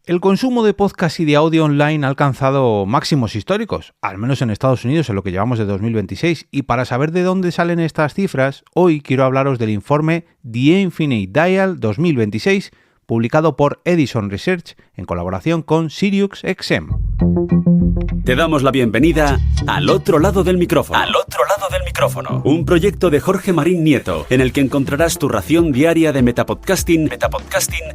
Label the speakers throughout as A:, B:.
A: El consumo de podcast y de audio online ha alcanzado máximos históricos, al menos en Estados Unidos en lo que llevamos de 2026, y para saber de dónde salen estas cifras, hoy quiero hablaros del informe The Infinite Dial 2026, publicado por Edison Research en colaboración con SiriusXM.
B: Te damos la bienvenida al otro lado del micrófono. Al otro lado del micrófono. Un proyecto de Jorge Marín Nieto, en el que encontrarás tu ración diaria de metapodcasting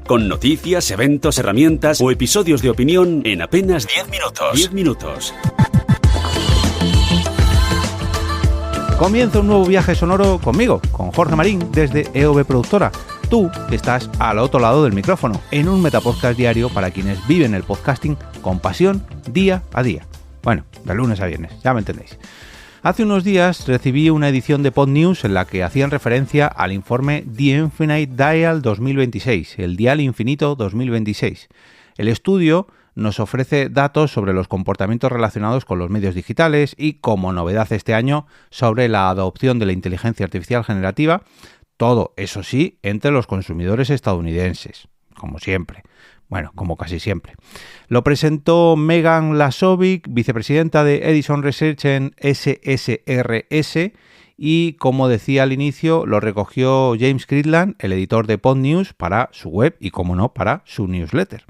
B: con noticias, eventos, herramientas o episodios de opinión en apenas 10 minutos. 10 minutos.
A: Comienza un nuevo viaje sonoro conmigo, con Jorge Marín, desde EOB Productora. Tú estás al otro lado del micrófono, en un metapodcast diario para quienes viven el podcasting con pasión día a día. Bueno, de lunes a viernes, ya me entendéis. Hace unos días recibí una edición de PodNews en la que hacían referencia al informe The Infinite Dial 2026, el Dial Infinito 2026. El estudio nos ofrece datos sobre los comportamientos relacionados con los medios digitales y, como novedad este año, sobre la adopción de la inteligencia artificial generativa. Todo, eso sí, entre los consumidores estadounidenses, como siempre. Bueno, como casi siempre. Lo presentó Megan Lasovic, vicepresidenta de Edison Research en SSRS, y, como decía al inicio, lo recogió James Cridland, el editor de PodNews, para su web y, como no, para su newsletter.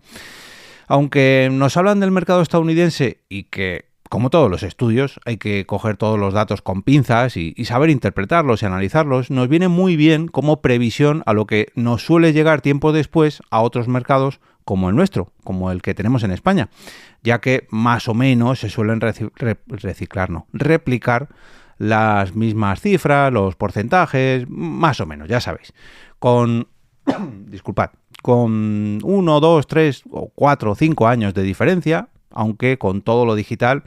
A: Aunque nos hablan del mercado estadounidense y que, como todos los estudios, hay que coger todos los datos con pinzas y saber interpretarlos y analizarlos, nos viene muy bien como previsión a lo que nos suele llegar tiempo después a otros mercados como el nuestro, como el que tenemos en España, ya que más o menos se suelen replicar las mismas cifras, los porcentajes, más o menos, ya sabéis, con 1, 2, 3 o 4 o 5 años de diferencia, aunque con todo lo digital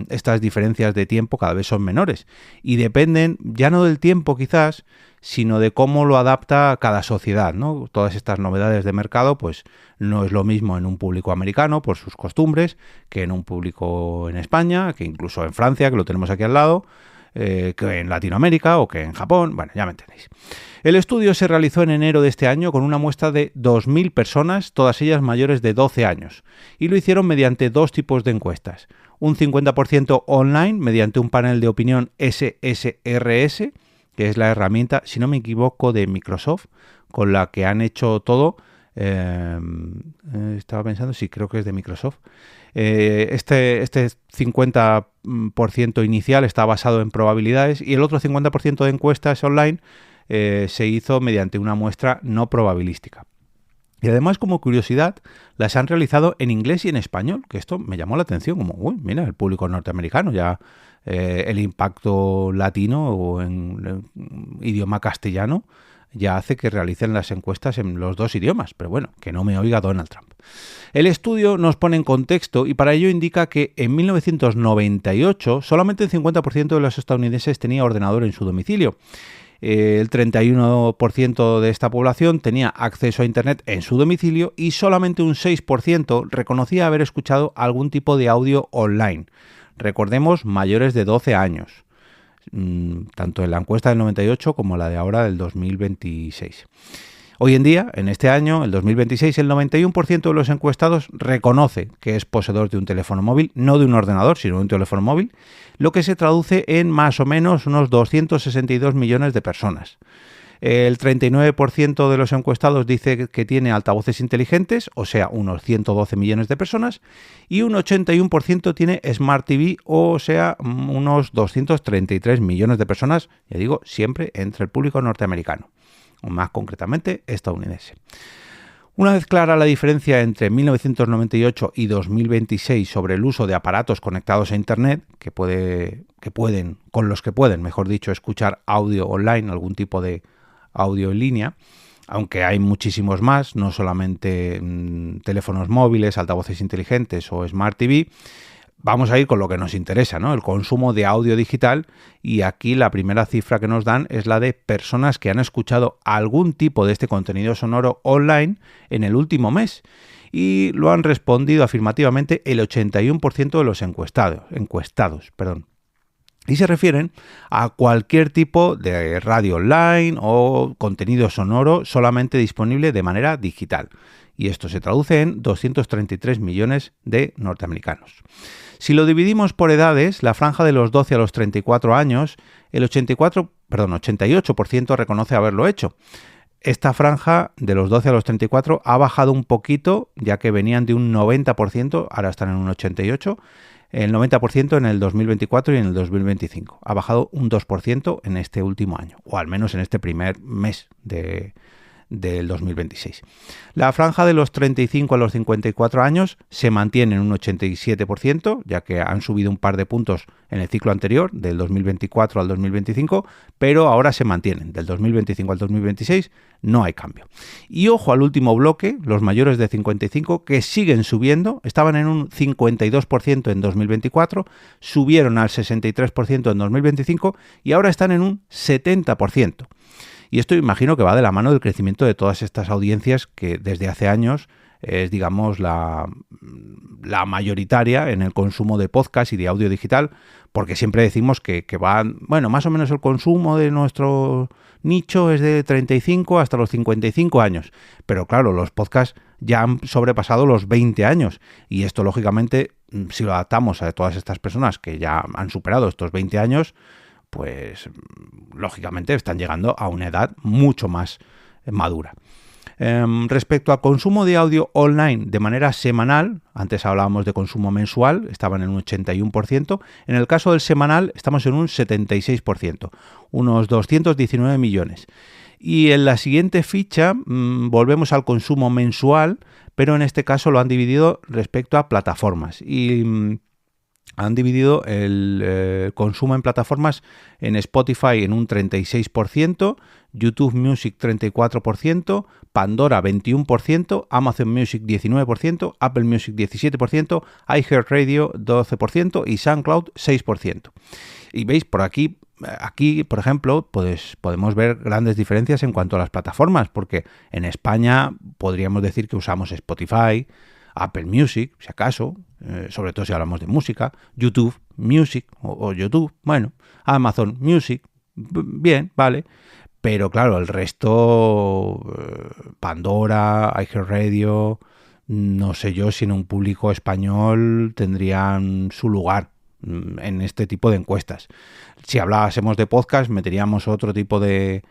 A: estas diferencias de tiempo cada vez son menores y dependen ya no del tiempo quizás, sino de cómo lo adapta cada sociedad, ¿no? Todas estas novedades de mercado pues no es lo mismo en un público americano por sus costumbres que en un público en España, que incluso en Francia, que lo tenemos aquí al lado, que en Latinoamérica o que en Japón. Bueno, ya me entendéis. El estudio se realizó en enero de este año con una muestra de 2.000 personas, todas ellas mayores de 12 años, y lo hicieron mediante dos tipos de encuestas. Un 50% online mediante un panel de opinión SSRS, que es la herramienta, si no me equivoco, de Microsoft, con la que han hecho todo. Estaba pensando, sí, creo que es de Microsoft. Este 50% inicial está basado en probabilidades y el otro 50% de encuestas online se hizo mediante una muestra no probabilística. Y además, como curiosidad, las han realizado en inglés y en español, que esto me llamó la atención, como, uy, mira, el público norteamericano, ya el impacto latino o en idioma castellano ya hace que realicen las encuestas en los dos idiomas, pero bueno, que no me oiga Donald Trump. El estudio nos pone en contexto y para ello indica que en 1998 solamente el 50% de los estadounidenses tenía ordenador en su domicilio. El 31% de esta población tenía acceso a Internet en su domicilio y solamente un 6% reconocía haber escuchado algún tipo de audio online. Recordemos, mayores de 12 años, tanto en la encuesta del 98 como la de ahora del 2026. Hoy en día, en este año, el 2026, el 91% de los encuestados reconoce que es poseedor de un teléfono móvil, no de un ordenador, sino de un teléfono móvil, lo que se traduce en más o menos unos 262 millones de personas. El 39% de los encuestados dice que tiene altavoces inteligentes, o sea, unos 112 millones de personas, y un 81% tiene Smart TV, o sea, unos 233 millones de personas, ya digo, siempre entre el público norteamericano, o más concretamente estadounidense. Una vez clara la diferencia entre 1998 y 2026 sobre el uso de aparatos conectados a Internet, con los que pueden, mejor dicho, escuchar audio online, algún tipo de audio en línea, aunque hay muchísimos más, no solamente teléfonos móviles, altavoces inteligentes o Smart TV. Vamos a ir con lo que nos interesa, ¿no? El consumo de audio digital, y aquí la primera cifra que nos dan es la de personas que han escuchado algún tipo de este contenido sonoro online en el último mes, y lo han respondido afirmativamente el 81% de los encuestados. Y se refieren a cualquier tipo de radio online o contenido sonoro solamente disponible de manera digital. y esto se traduce en 233 millones de norteamericanos. Si lo dividimos por edades, la franja de los 12 a los 34 años, el 88% reconoce haberlo hecho. Esta franja de los 12 a los 34 ha bajado un poquito, ya que venían de un 90%, ahora están en un 88%, el 90% en el 2024 y en el 2025. Ha bajado un 2% en este último año, o al menos en este primer mes del 2026. La franja de los 35 a los 54 años se mantiene en un 87%, ya que han subido un par de puntos en el ciclo anterior, del 2024 al 2025, pero ahora se mantienen. Del 2025 al 2026 no hay cambio. Y ojo al último bloque, los mayores de 55, que siguen subiendo, estaban en un 52% en 2024, subieron al 63% en 2025 y ahora están en un 70%. Y esto imagino que va de la mano del crecimiento de todas estas audiencias que desde hace años es, digamos, la mayoritaria en el consumo de podcast y de audio digital, porque siempre decimos que van, bueno, más o menos el consumo de nuestro nicho es de 35 hasta los 55 años. Pero claro, los podcasts ya han sobrepasado los 20 años y esto, lógicamente, si lo adaptamos a todas estas personas que ya han superado estos 20 años, pues lógicamente están llegando a una edad mucho más madura. Respecto al consumo de audio online de manera semanal, antes hablábamos de consumo mensual, estaban en un 81%, en el caso del semanal estamos en un 76%, unos 219 millones. Y en la siguiente ficha volvemos al consumo mensual, pero en este caso lo han dividido respecto a plataformas y han dividido el consumo en plataformas en Spotify en un 36%, YouTube Music 34%, Pandora 21%, Amazon Music 19%, Apple Music 17%, iHeartRadio 12% y SoundCloud 6%. Y veis por aquí, por ejemplo, pues podemos ver grandes diferencias en cuanto a las plataformas, porque en España podríamos decir que usamos Spotify, Apple Music, si acaso, sobre todo si hablamos de música, YouTube Music o YouTube, bueno, Amazon Music, bien, vale, pero claro, el resto, Pandora, iHeartRadio, no sé yo si en un público español tendrían su lugar en este tipo de encuestas. Si hablásemos de podcast, meteríamos otro tipo de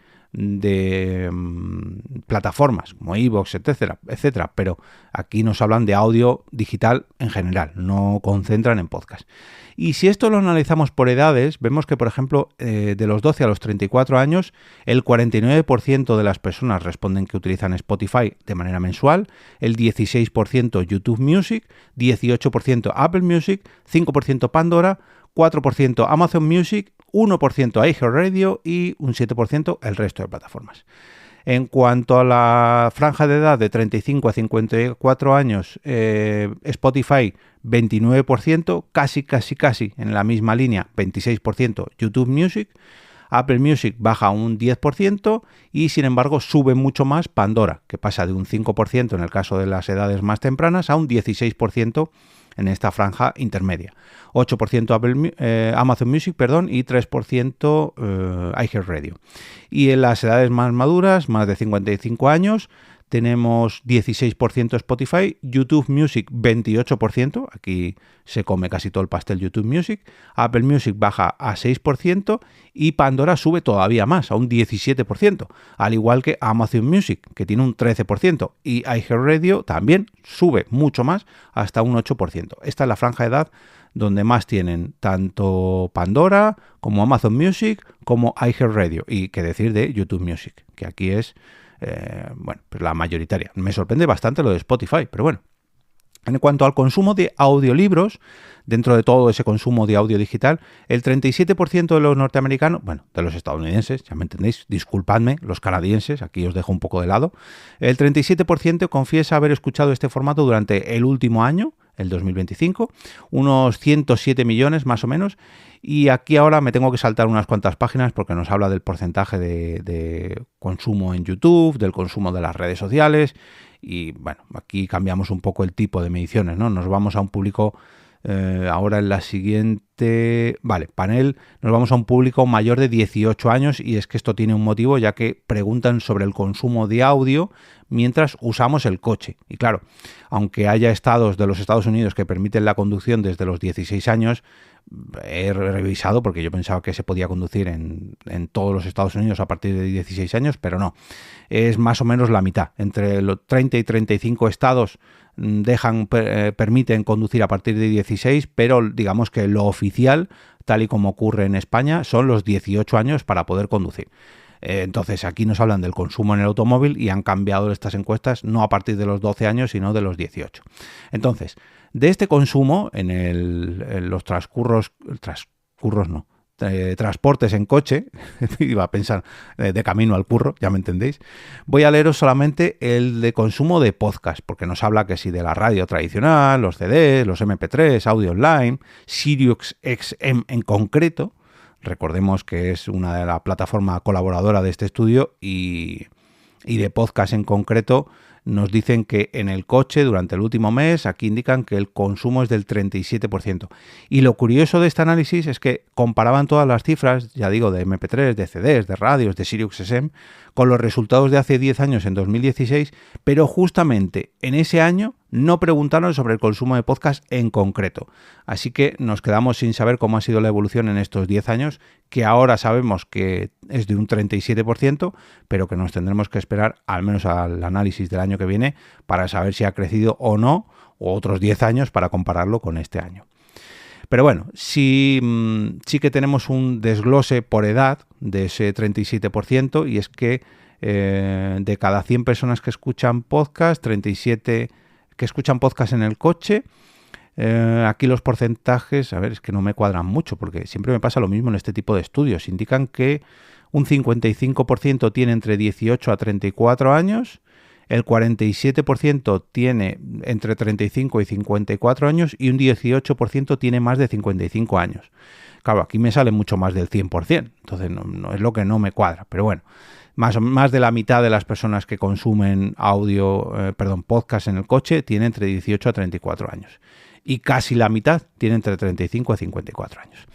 A: plataformas como iVoox, etcétera, pero aquí nos hablan de audio digital en general, no concentran en podcast. Y si esto lo analizamos por edades, vemos que, por ejemplo, de los 12 a los 34 años, el 49% de las personas responden que utilizan Spotify de manera mensual, el 16% YouTube Music, 18% Apple Music, 5% Pandora, 4% Amazon Music, 1% iHeartRadio y un 7% el resto de plataformas. En cuanto a la franja de edad de 35 a 54 años, Spotify 29%, casi en la misma línea, 26% YouTube Music, Apple Music baja un 10% y sin embargo sube mucho más Pandora, que pasa de un 5% en el caso de las edades más tempranas a un 16% en esta franja intermedia. 8% Amazon Music, y 3% iHeartRadio. Y en las edades más maduras, más de 55 años, tenemos 16% Spotify, YouTube Music 28%, aquí se come casi todo el pastel YouTube Music, Apple Music baja a 6% y Pandora sube todavía más, a un 17%, al igual que Amazon Music, que tiene un 13%, y iHeartRadio también sube mucho más, hasta un 8%. Esta es la franja de edad donde más tienen tanto Pandora como Amazon Music como iHeartRadio, y qué decir de YouTube Music, que aquí es pues la mayoritaria. Me sorprende bastante lo de Spotify, pero bueno. En cuanto al consumo de audiolibros, dentro de todo ese consumo de audio digital, el 37% de los norteamericanos, de los estadounidenses, ya me entendéis, disculpadme, los canadienses, aquí os dejo un poco de lado, el 37% confiesa haber escuchado este formato durante el último año, el 2025, unos 107 millones más o menos, y aquí ahora me tengo que saltar unas cuantas páginas porque nos habla del porcentaje de consumo en YouTube, del consumo de las redes sociales, y bueno, aquí cambiamos un poco el tipo de mediciones, ¿no? Nos vamos a un público Ahora en la siguiente... Vale, panel, nos vamos a un público mayor de 18 años y es que esto tiene un motivo, ya que preguntan sobre el consumo de audio mientras usamos el coche. Y claro, aunque haya estados de los Estados Unidos que permiten la conducción desde los 16 años, he revisado porque yo pensaba que se podía conducir en todos los Estados Unidos a partir de 16 años, pero no. Es más o menos la mitad. Entre los 30 y 35 estados permiten conducir a partir de 16, pero digamos que lo oficial, tal y como ocurre en España, son los 18 años para poder conducir. Entonces aquí nos hablan del consumo en el automóvil y han cambiado estas encuestas no a partir de los 12 años, sino de los 18. Entonces, de este consumo en los transportes en coche, iba a pensar de camino al curro, ya me entendéis, voy a leeros solamente el de consumo de podcast, porque nos habla que sí de la radio tradicional, los CDs, los MP3, audio online, Sirius XM en concreto. Recordemos que es una de la plataforma colaboradora de este estudio y de podcast en concreto. Nos dicen que en el coche durante el último mes, aquí indican que el consumo es del 37%. Y lo curioso de este análisis es que comparaban todas las cifras, ya digo, de MP3, de CDs, de radios, de Sirius XM, con los resultados de hace 10 años en 2016, pero justamente en ese año no preguntaron sobre el consumo de podcast en concreto. Así que nos quedamos sin saber cómo ha sido la evolución en estos 10 años, que ahora sabemos que es de un 37%, pero que nos tendremos que esperar al menos al análisis del año que viene para saber si ha crecido o no, o otros 10 años para compararlo con este año. Pero bueno, sí que tenemos un desglose por edad de ese 37%, y es que de cada 100 personas que escuchan podcast, 37 que escuchan podcast en el coche. Aquí los porcentajes, a ver, es que no me cuadran mucho porque siempre me pasa lo mismo en este tipo de estudios. Indican que un 55% tiene entre 18 a 34 años, el 47% tiene entre 35 y 54 años y un 18% tiene más de 55 años. Claro, aquí me sale mucho más del 100%, entonces no es lo que no me cuadra, pero bueno. Más de la mitad de las personas que consumen podcast en el coche tienen entre 18 a 34 años. Y casi la mitad tiene entre 35 a 54 años.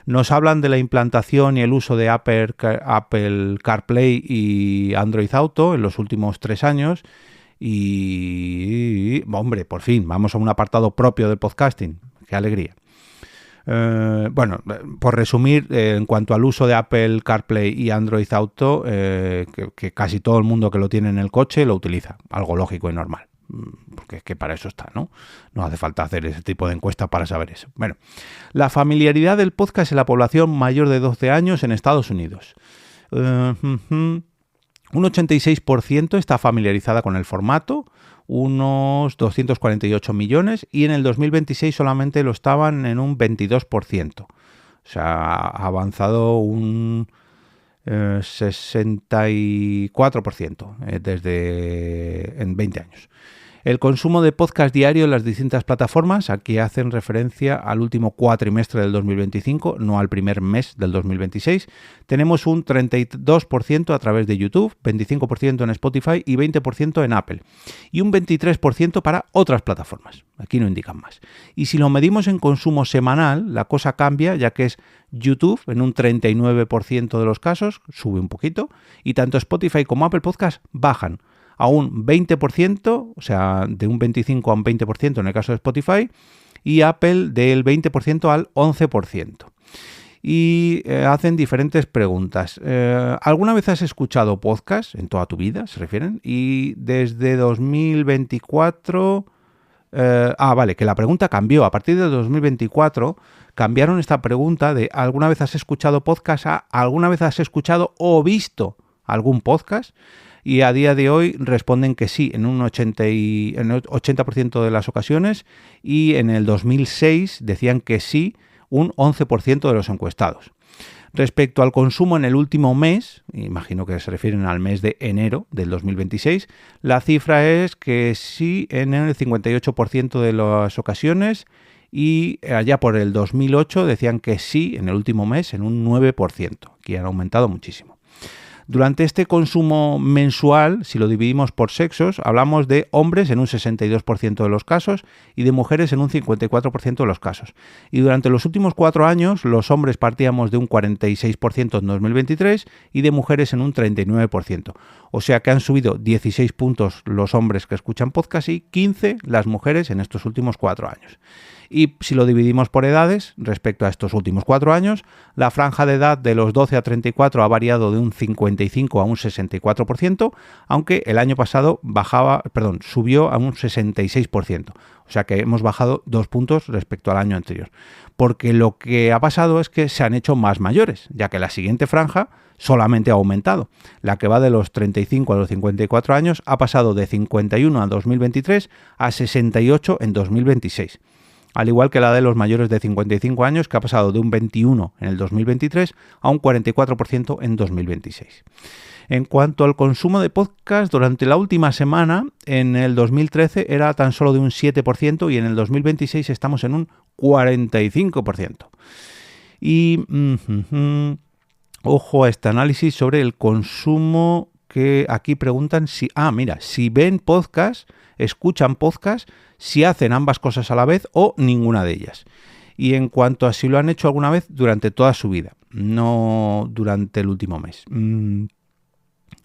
A: Nos hablan de la implantación y el uso de Apple CarPlay y Android Auto en los últimos 3 años. Y, hombre, por fin, vamos a un apartado propio del podcasting. ¡Qué alegría! Bueno, por resumir, en cuanto al uso de Apple CarPlay y Android Auto, que casi todo el mundo que lo tiene en el coche lo utiliza, algo lógico y normal, porque es que para eso está, ¿no? No hace falta hacer ese tipo de encuesta para saber eso. Bueno, la familiaridad del podcast en la población mayor de 12 años en Estados Unidos. Un 86% está familiarizada con el formato, unos 248 millones, y en el 2026 solamente lo estaban en un 22%. O sea, ha avanzado un 64% en 20 años. El consumo de podcast diario en las distintas plataformas, aquí hacen referencia al último cuatrimestre del 2025, no al primer mes del 2026. Tenemos un 32% a través de YouTube, 25% en Spotify y 20% en Apple. Y un 23% para otras plataformas. Aquí no indican más. Y si lo medimos en consumo semanal, la cosa cambia, ya que es YouTube en un 39% de los casos, sube un poquito, y tanto Spotify como Apple Podcast bajan a un 20%, o sea, de un 25 a un 20% en el caso de Spotify, y Apple del 20% al 11%. Y hacen diferentes preguntas. ¿Alguna vez has escuchado podcast en toda tu vida, se refieren? Y desde 2024... vale, que la pregunta cambió. A partir de 2024 cambiaron esta pregunta de ¿alguna vez has escuchado podcast? A ¿alguna vez has escuchado o visto algún podcast? Y a día de hoy responden que sí, en un 80% de las ocasiones, y en el 2006 decían que sí, un 11% de los encuestados. Respecto al consumo en el último mes, imagino que se refieren al mes de enero del 2026, la cifra es que sí en el 58% de las ocasiones, y allá por el 2008 decían que sí en el último mes en un 9%, que han aumentado muchísimo. Durante este consumo mensual, si lo dividimos por sexos, hablamos de hombres en un 62% de los casos y de mujeres en un 54% de los casos. Y durante los últimos 4 años, los hombres partíamos de un 46% en 2023 y de mujeres en un 39%. O sea que han subido 16 puntos los hombres que escuchan podcast y 15 las mujeres en estos últimos 4 años. Y si lo dividimos por edades, respecto a estos últimos 4 años, la franja de edad de los 12 a 34 ha variado de un 55 a un 64%, aunque el año pasado subió a un 66%. O sea que hemos bajado 2 puntos respecto al año anterior. Porque lo que ha pasado es que se han hecho más mayores, ya que la siguiente franja solamente ha aumentado. La que va de los 35 a los 54 años ha pasado de 51 en 2023 a 68 en 2026. Al igual que la de los mayores de 55 años, que ha pasado de un 21 en el 2023 a un 44% en 2026. En cuanto al consumo de podcast, durante la última semana, en el 2013 era tan solo de un 7% y en el 2026 estamos en un 45%. Y ojo a este análisis sobre el consumo, que aquí preguntan si ven podcast, escuchan podcast, si hacen ambas cosas a la vez o ninguna de ellas. Y en cuanto a si lo han hecho alguna vez durante toda su vida, no durante el último mes.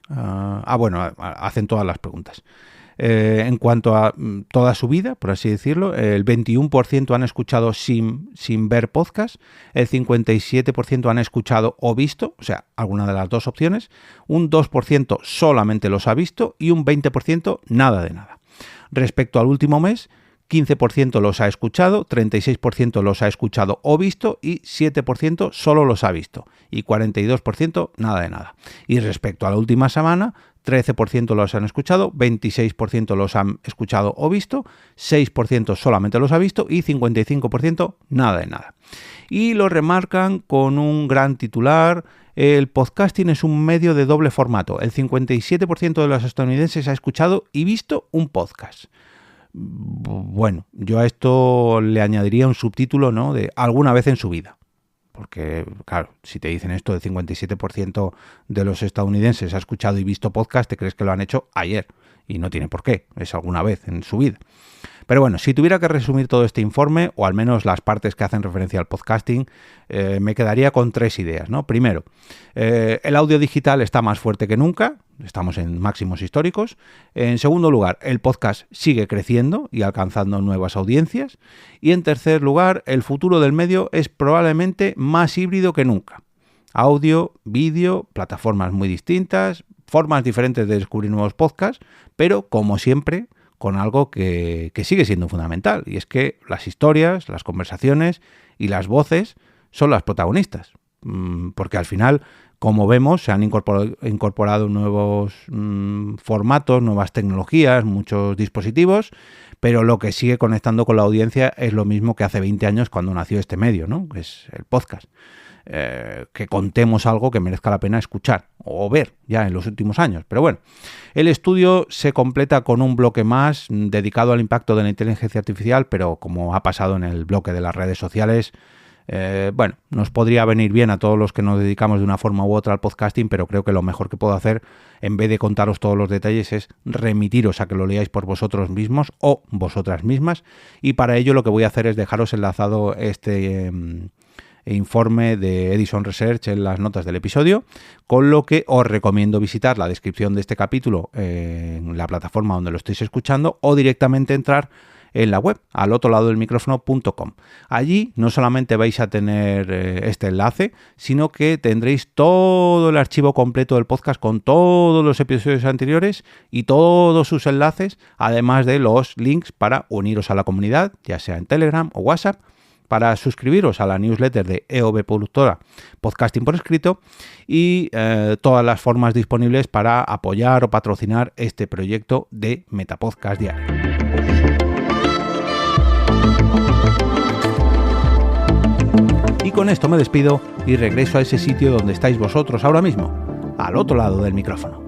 A: Hacen todas las preguntas. En cuanto a toda su vida, por así decirlo, el 21% han escuchado sin ver podcast, el 57% han escuchado o visto, o sea, alguna de las dos opciones, un 2% solamente los ha visto y un 20% nada de nada. Respecto al último mes, 15% los ha escuchado, 36% los ha escuchado o visto y 7% solo los ha visto y 42% nada de nada. Y respecto a la última semana, 13% los han escuchado, 26% los han escuchado o visto, 6% solamente los ha visto y 55% nada de nada. Y lo remarcan con un gran titular: el podcasting es un medio de doble formato. El 57% de los estadounidenses ha escuchado y visto un podcast. Bueno, yo a esto le añadiría un subtítulo, ¿no?, de alguna vez en su vida. Porque, claro, si te dicen esto, del 57% de los estadounidenses ha escuchado y visto podcast, te crees que lo han hecho ayer. Y no tiene por qué, es alguna vez en su vida. Pero bueno, si tuviera que resumir todo este informe, o al menos las partes que hacen referencia al podcasting, me quedaría con 3 ideas, ¿no? Primero, el audio digital está más fuerte que nunca, estamos en máximos históricos. En segundo lugar, el podcast sigue creciendo y alcanzando nuevas audiencias. Y en tercer lugar, el futuro del medio es probablemente más híbrido que nunca. Audio, vídeo, plataformas muy distintas, formas diferentes de descubrir nuevos podcasts, pero como siempre, con algo que sigue siendo fundamental, y es que las historias, las conversaciones y las voces son las protagonistas, porque al final, como vemos, se han incorporado nuevos formatos, nuevas tecnologías, muchos dispositivos, pero lo que sigue conectando con la audiencia es lo mismo que hace 20 años cuando nació este medio, ¿no?, que es el podcast. Que contemos algo que merezca la pena escuchar o ver ya en los últimos años. Pero bueno, el estudio se completa con un bloque más dedicado al impacto de la inteligencia artificial, pero como ha pasado en el bloque de las redes sociales, nos podría venir bien a todos los que nos dedicamos de una forma u otra al podcasting, pero creo que lo mejor que puedo hacer, en vez de contaros todos los detalles, es remitiros a que lo leáis por vosotros mismos o vosotras mismas, y para ello lo que voy a hacer es dejaros enlazado este informe de Edison Research en las notas del episodio, con lo que os recomiendo visitar la descripción de este capítulo en la plataforma donde lo estéis escuchando o directamente entrar en la web, alotroladodelmicrofono.com. Allí no solamente vais a tener este enlace, sino que tendréis todo el archivo completo del podcast con todos los episodios anteriores y todos sus enlaces, además de los links para uniros a la comunidad, ya sea en Telegram o WhatsApp, para suscribiros a la newsletter de EOB Productora Podcasting por escrito y todas las formas disponibles para apoyar o patrocinar este proyecto de Metapodcast Diario. Y con esto me despido y regreso a ese sitio donde estáis vosotros ahora mismo, al otro lado del micrófono.